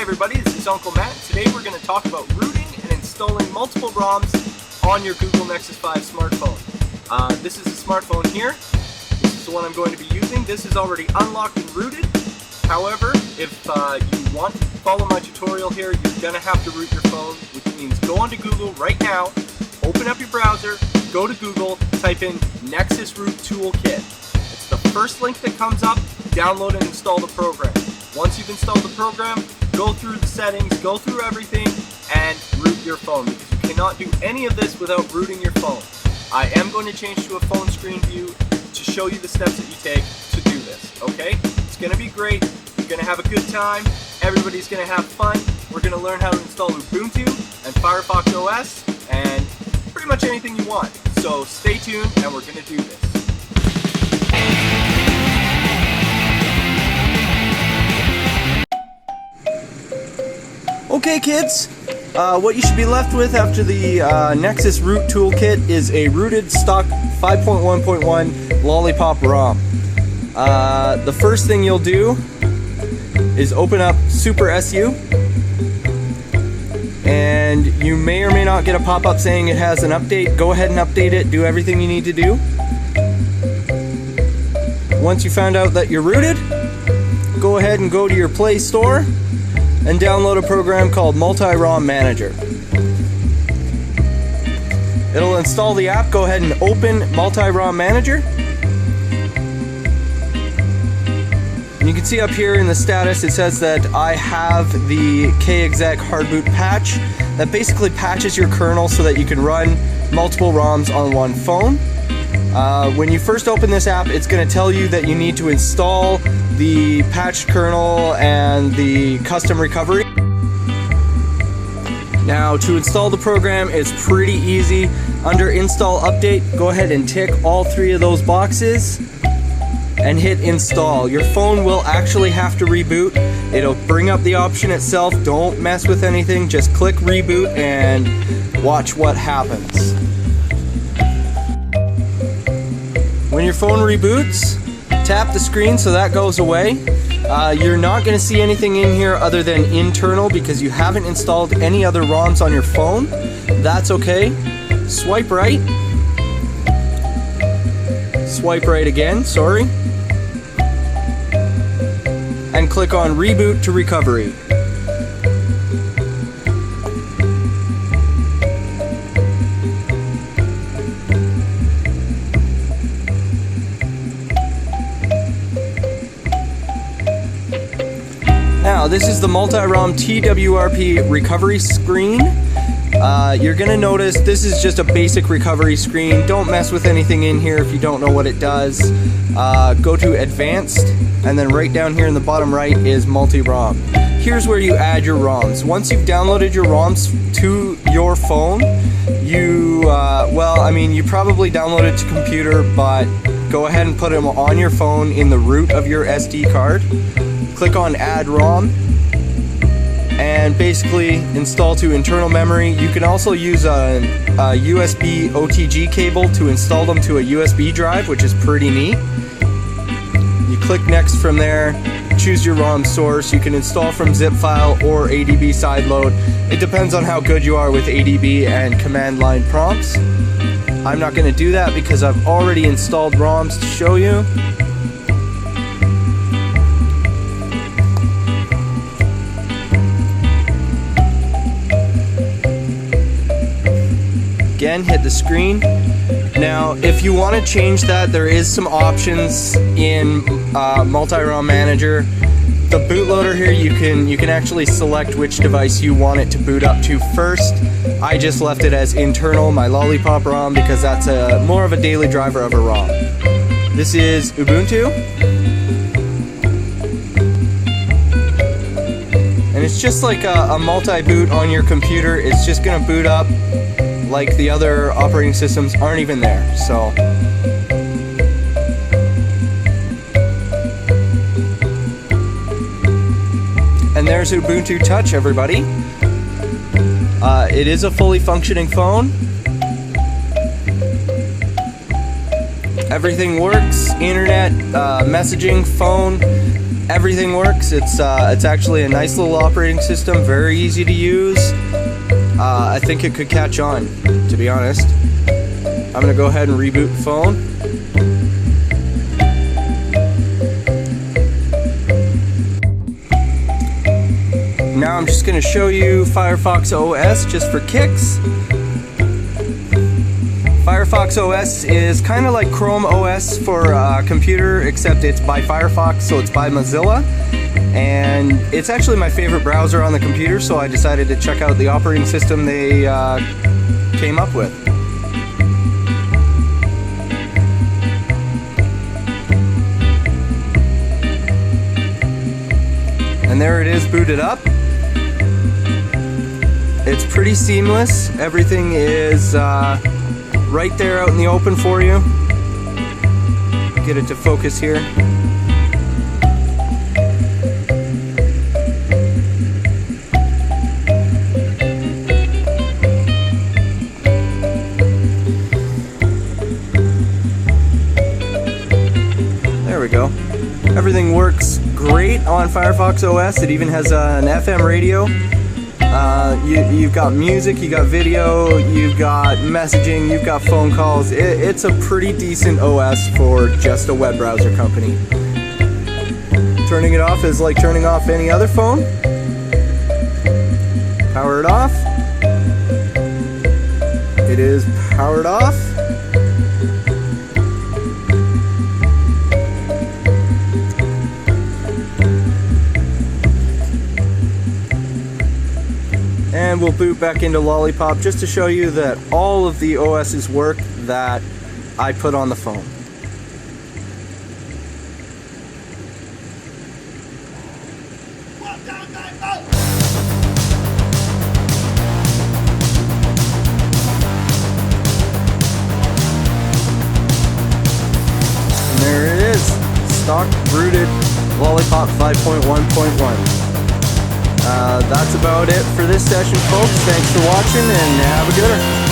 everybody, this is Uncle Matt. Today we're going to talk about rooting and installing multiple ROMs on your Google Nexus 5 smartphone. This is a smartphone here. This is the one I'm going to be using. This is already unlocked and rooted. However, if you want to follow my tutorial here, you're going to have to root your phone, which means go onto Google right now, open up your browser, go to Google, type in Nexus Root Toolkit. It's the first link that comes up, download and install the program. Once you've installed the program, go through the settings, go through everything, and root your phone, because you cannot do any of this without rooting your phone. I am going to change to a phone screen view to show you the steps that you take to do this, okay? It's going to be great. You're going to have a good time. Everybody's going to have fun. We're going to learn how to install Ubuntu and Firefox OS and pretty much anything you want. So stay tuned, and we're going to do this. Okay kids, what you should be left with after the Nexus Root Toolkit is a rooted stock 5.1.1 Lollipop ROM. The first thing you'll do is open up Super SU, and you may or may not get a pop-up saying it has an update. Go ahead and update it, do everything you need to do. Once you found out that you're rooted, go ahead and go to your Play Store and download a program called Multi-ROM Manager. It'll install the app. Go ahead and open Multi-ROM Manager. And you can see up here in the status it says that I have the KExec hardboot patch that basically patches your kernel so that you can run multiple ROMs on one phone. When you first open this app, it's going to tell you that you need to install the patched kernel and the custom recovery. Now, to install the program, it's pretty easy. Under Install Update, go ahead and tick all three of those boxes and hit Install. Your phone will actually have to reboot. It'll bring up the option itself. Don't mess with anything. Just click Reboot and watch what happens. When your phone reboots, tap the screen so that goes away. You're not going to see anything in here other than internal because you haven't installed any other ROMs on your phone. That's okay. Swipe right. Swipe right again, sorry. And click on Reboot to Recovery. Now, this is the multi-ROM TWRP recovery screen. You're going to notice this is just a basic recovery screen. Don't mess with anything in here if you don't know what it does. Go to Advanced, and then right down here in the bottom right is multi-ROM. Here's where you add your ROMs. Once you've downloaded your ROMs to your phone, you probably downloaded it to computer, but go ahead and put them on your phone in the root of your SD card. Click on Add ROM and basically install to internal memory. You can also use a USB OTG cable to install them to a USB drive, which is pretty neat. You click Next from there, choose your ROM source. You can install from zip file or ADB sideload. It depends on how good you are with ADB and command line prompts. I'm not going to do that because I've already installed ROMs to show you. Again, hit the screen. Now, if you want to change that, there is some options in Multi-ROM Manager. The bootloader here, you can actually select which device you want it to boot up to first. I just left it as internal, my Lollipop ROM, because that's more of a daily driver of a ROM. This is Ubuntu. And it's just like a multi-boot on your computer. It's just going to boot up like the other operating systems aren't even there. So and there's Ubuntu Touch, everybody. It is a fully functioning phone. Everything works, internet, messaging, phone. everything works. It's actually a nice little operating system, very easy to use. I think it could catch on, to be honest. I'm gonna go ahead and reboot the phone. Now I'm just gonna show you Firefox OS just for kicks. Firefox OS is kind of like Chrome OS for a computer, except it's by Firefox, so it's by Mozilla. And it's actually my favorite browser on the computer, so I decided to check out the operating system they came up with. And there it is, booted up. It's pretty seamless. Everything is right there out in the open for you. Get it to focus here. There we go. Everything works great on Firefox OS. It even has an FM radio. You've got music, you got video, you've got messaging, you've got phone calls. It's a pretty decent OS for just a web browser company. Turning it off is like turning off any other phone. Power it off. It is powered off. And we'll boot back into Lollipop just to show you that all of the OS's work that I put on the phone. And there it is, stock rooted Lollipop 5.1.1. That's about it for this session, folks. Thanks for watching, and have a good one.